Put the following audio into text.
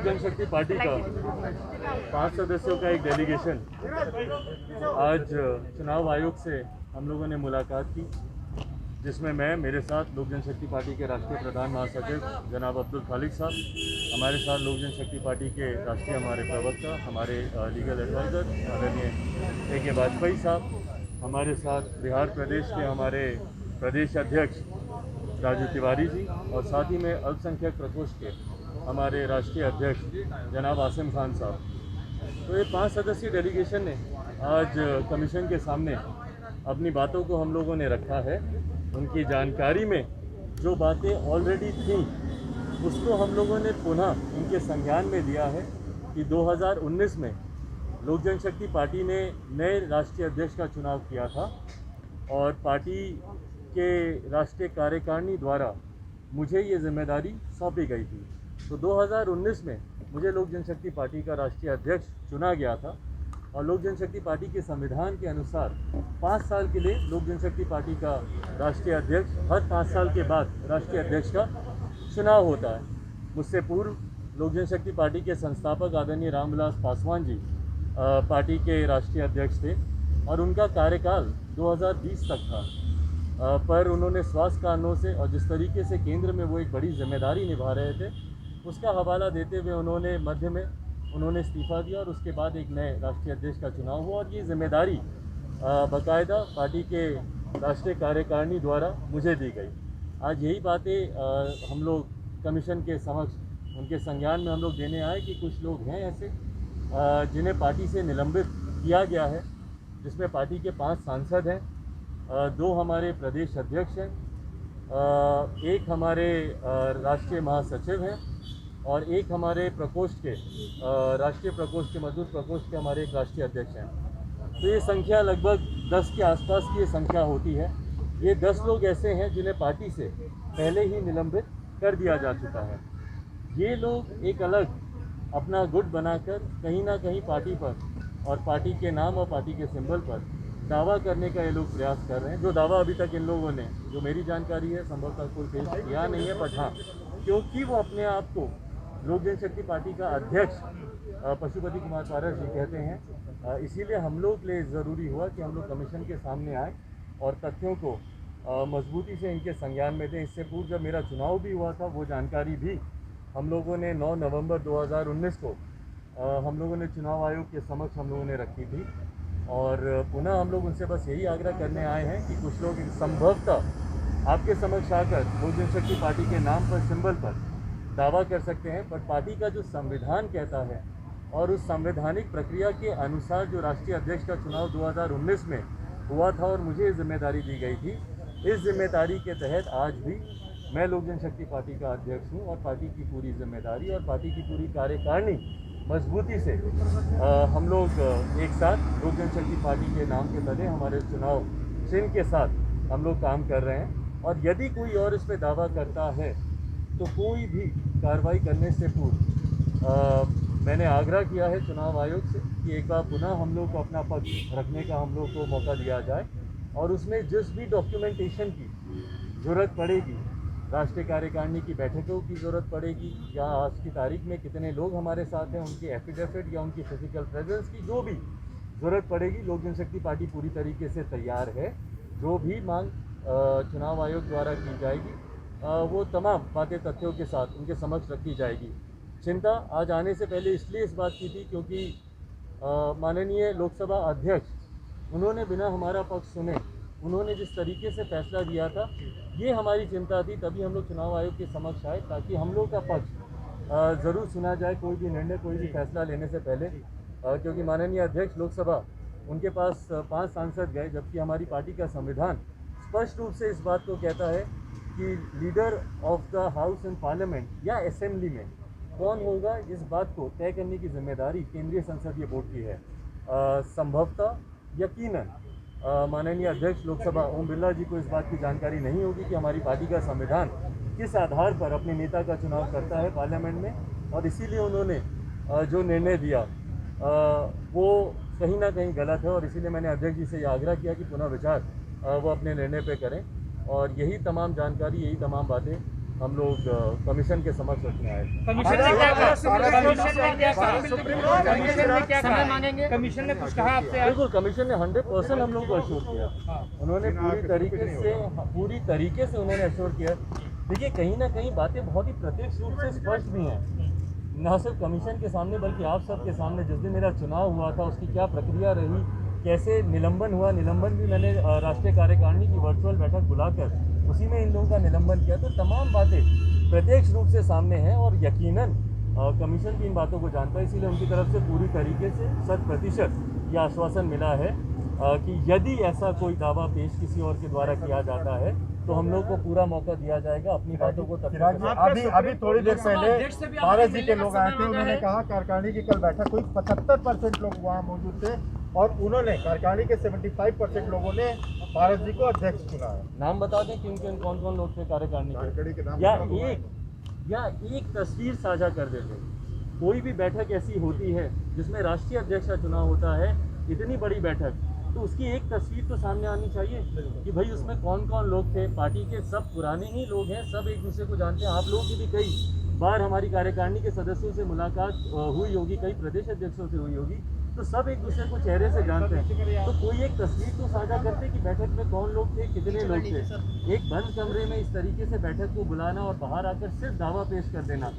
जनशक्ति party का 5 सदस्यों का एक डेलीगेशन आज चुनाव आयोग से हम लोगों ने मुलाकात की, जिसमें मैं, मेरे साथ लोक जनशक्ति पार्टी के राष्ट्रीय प्रधान महासचिव जनाब अब्दुल खालिक साहब, हमारे साथ लोक जनशक्ति पार्टी के राष्ट्रीय हमारे प्रवक्ता, हमारे लीगल एडवाइज़र आदरणीय A.K. वाजपेयी साहब, हमारे साथ बिहार प्रदेश के हमारे प्रदेश अध्यक्ष राजू तिवारी जी, और साथ ही में अल्पसंख्यक प्रकोष्ठ के हमारे राष्ट्रीय अध्यक्ष जनाब आसिम खान साहब। तो ये 5 सदस्यीय डेलीगेशन ने आज कमीशन के सामने अपनी बातों को हम लोगों ने रखा है। उनकी जानकारी में जो बातें ऑलरेडी थीं उसको हम लोगों ने पुनः उनके संज्ञान में लिया है कि 2019 में लोक जनशक्ति पार्टी ने नए राष्ट्रीय अध्यक्ष का चुनाव किया था और पार्टी के राष्ट्रीय कार्यकारिणी द्वारा मुझे ये जिम्मेदारी सौंपी गई थी। तो 2019 में मुझे लोक जनशक्ति पार्टी का राष्ट्रीय अध्यक्ष चुना गया था और लोक जनशक्ति पार्टी के संविधान के अनुसार 5 साल के लिए लोक जनशक्ति पार्टी का राष्ट्रीय अध्यक्ष, हर 5 साल के बाद राष्ट्रीय अध्यक्ष का चुनाव होता है। मुझसे पूर्व लोक जनशक्ति पार्टी के संस्थापक आदरणीय रामविलास पासवान जी पार्टी के राष्ट्रीय अध्यक्ष थे और उनका कार्यकाल 2020 तक था, पर उन्होंने स्वास्थ्य कारणों से और जिस तरीके से केंद्र में वो एक बड़ी जिम्मेदारी निभा रहे थे उसका हवाला देते हुए उन्होंने मध्य में इस्तीफा दिया और उसके बाद एक नए राष्ट्रीय अध्यक्ष का चुनाव हुआ और ये जिम्मेदारी बाकायदा पार्टी के राष्ट्रीय कार्यकारिणी द्वारा मुझे दी गई। आज यही बातें हम लोग कमीशन के समक्ष उनके संज्ञान में हम लोग देने आए कि कुछ लोग हैं ऐसे जिन्हें पार्टी से निलंबित किया गया है, जिसमें पार्टी के 5 सांसद हैं, 2 हमारे प्रदेश अध्यक्ष हैं, एक हमारे राष्ट्रीय महासचिव हैं और एक हमारे प्रकोष्ठ के राष्ट्रीय प्रकोष्ठ के मजदूर प्रकोष्ठ के हमारे एक राष्ट्रीय अध्यक्ष हैं। तो ये संख्या लगभग 10 के आसपास की ये संख्या होती है। ये 10 लोग ऐसे हैं जिन्हें पार्टी से पहले ही निलंबित कर दिया जा चुका है। ये लोग एक अलग अपना गुट बनाकर कहीं ना कहीं पार्टी पर और पार्टी के नाम और पार्टी के सिंबल पर दावा करने का ये लोग प्रयास कर रहे हैं, जो दावा अभी तक इन लोगों ने, जो मेरी जानकारी है, संभवतः कोई पेश किया नहीं है। पर हाँ, क्योंकि वो अपने आप को लोक जनशक्ति पार्टी का अध्यक्ष पशुपति कुमार पारस जी कहते हैं, इसीलिए हम लोग के लिए ज़रूरी हुआ कि हम लोग कमीशन के सामने आए और तथ्यों को मजबूती से इनके संज्ञान में दें। इससे पूर्व जब मेरा चुनाव भी हुआ था वो जानकारी भी हम लोगों ने 9 नवंबर 2019 को हम लोगों ने चुनाव आयोग के समक्ष हम लोगों ने रखी थी और पुनः हम लोग उनसे बस यही आग्रह करने आए हैं कि कुछ लोग संभवतः आपके समक्ष आकर लोक जनशक्ति पार्टी के नाम पर, सिंबल पर दावा कर सकते हैं, पर पार्टी का जो संविधान कहता है और उस संवैधानिक प्रक्रिया के अनुसार जो राष्ट्रीय अध्यक्ष का चुनाव 2019 में हुआ था और मुझे जिम्मेदारी दी गई थी, इस जिम्मेदारी के तहत आज भी मैं लोक जनशक्ति पार्टी का अध्यक्ष हूँ और पार्टी की पूरी जिम्मेदारी और पार्टी की पूरी कार्यकारिणी मजबूती से हम लोग एक साथ लोक जनशक्ति पार्टी के नाम के तले हमारे चुनाव चिन्ह के साथ हम लोग काम कर रहे हैं। और यदि कोई और इस पर दावा करता है तो कोई भी कार्रवाई करने से पूर्व मैंने आग्रह किया है चुनाव आयोग से कि एक बार पुनः हम लोग को अपना पक्ष रखने का हम लोग को मौका दिया जाए और उसमें जिस भी डॉक्यूमेंटेशन की ज़रूरत पड़ेगी, राष्ट्रीय कार्यकारिणी की बैठकों की ज़रूरत पड़ेगी या आज की तारीख में कितने लोग हमारे साथ हैं उनकी एफिडेविट या उनकी फिजिकल प्रेजेंस की जो भी ज़रूरत पड़ेगी, लोक जनशक्ति पार्टी पूरी तरीके से तैयार है। जो भी मांग चुनाव आयोग द्वारा की जाएगी वो तमाम बातें तथ्यों के साथ उनके समक्ष रखी जाएगी। चिंता आज आने से पहले इसलिए इस बात की थी क्योंकि माननीय लोकसभा अध्यक्ष उन्होंने बिना हमारा पक्ष सुने उन्होंने जिस तरीके से फैसला दिया था, ये हमारी चिंता थी। तभी हम लोग चुनाव आयोग के समक्ष आए ताकि हम लोग का पक्ष ज़रूर सुना जाए कोई भी निर्णय, कोई भी फैसला लेने से पहले, क्योंकि माननीय अध्यक्ष लोकसभा उनके पास 5 सांसद गए, जबकि हमारी पार्टी का संविधान स्पष्ट रूप से इस बात को कहता है कि leader of the house in parliament या असेंबली में कौन होगा, इस बात को तय करने की जिम्मेदारी केंद्रीय संसदीय बोर्ड की है। संभवतः यकीनन माननीय अध्यक्ष लोकसभा ओम बिरला जी को इस बात की जानकारी नहीं होगी कि हमारी पार्टी का संविधान किस आधार पर अपने नेता का चुनाव करता है पार्लियामेंट में, और इसीलिए उन्होंने जो निर्णय दिया वो कहीं ना कहीं गलत है और इसीलिए मैंने अध्यक्ष जी से ये आग्रह किया कि पुनः विचार वो अपने निर्णय पे करें। और यही तमाम जानकारी, यही तमाम बातें हम लोग कमीशन के समक्ष रखने आए थे। कमीशन ने क्या कहा? कमीशन ने क्या कहा? मांगेंगे? कमीशन ने कुछ कहा आपसे? बिल्कुल, कमीशन ने 100% हम लोग को अश्योर किया। उन्होंने पूरी तरीके से उन्होंने अश्योर किया। देखिए, कहीं ना कहीं बातें बहुत ही प्रत्यक्ष रूप से स्पष्ट भी हैं, न सिर्फ कमीशन के सामने बल्कि आप सबके सामने। जिस दिन मेरा चुनाव हुआ था उसकी क्या प्रक्रिया रही, कैसे निलंबन हुआ, निलंबन भी मैंने राष्ट्रीय कार्यकारिणी की वर्चुअल बैठक बुलाकर उसी में इन लोगों का निलंबन किया। तो तमाम बातें प्रत्यक्ष रूप से सामने हैं और यकीनन कमीशन भी इन बातों को जानता है, इसीलिए उनकी तरफ से पूरी तरीके से 100% ये आश्वासन मिला है कि यदि ऐसा कोई दावा पेश किसी और के द्वारा किया जाता है तो हम लोग को पूरा मौका दिया जाएगा अपनी बातों को अभी थोड़ी देर पहले पारस जी के लोग आए थे, उन्होंने कहा कार्यकारिणी की कल बैठक हुई, 75% लोग वहाँ मौजूद थे और उन्होंने कार्यकारिणी के 75% लोगों ने पारस जी को अध्यक्ष चुना है। नाम बता दें किन किन कौन कौन लोग थे कार्यकारिणी के, या एक तस्वीर साझा कर देते। कोई भी बैठक ऐसी होती है जिसमें राष्ट्रीय अध्यक्ष का चुनाव होता है, इतनी बड़ी बैठक, तो उसकी एक तस्वीर तो सामने आनी चाहिए कि भाई उसमें कौन कौन लोग थे। पार्टी के सब पुराने ही लोग हैं, सब एक दूसरे को जानते हैं। आप लोगों की भी कई बार हमारी कार्यकारिणी के सदस्यों से मुलाकात हुई होगी, कई प्रदेश अध्यक्षों से हुई होगी, तो सब एक दूसरे को चेहरे से जानते हैं। तो कोई एक तस्वीर तो साझा करते कि बैठक में कौन लोग थे, कितने लोग थे। एक बंद कमरे में इस तरीके से बैठक को बुलाना और बाहर आकर सिर्फ दावा पेश कर देना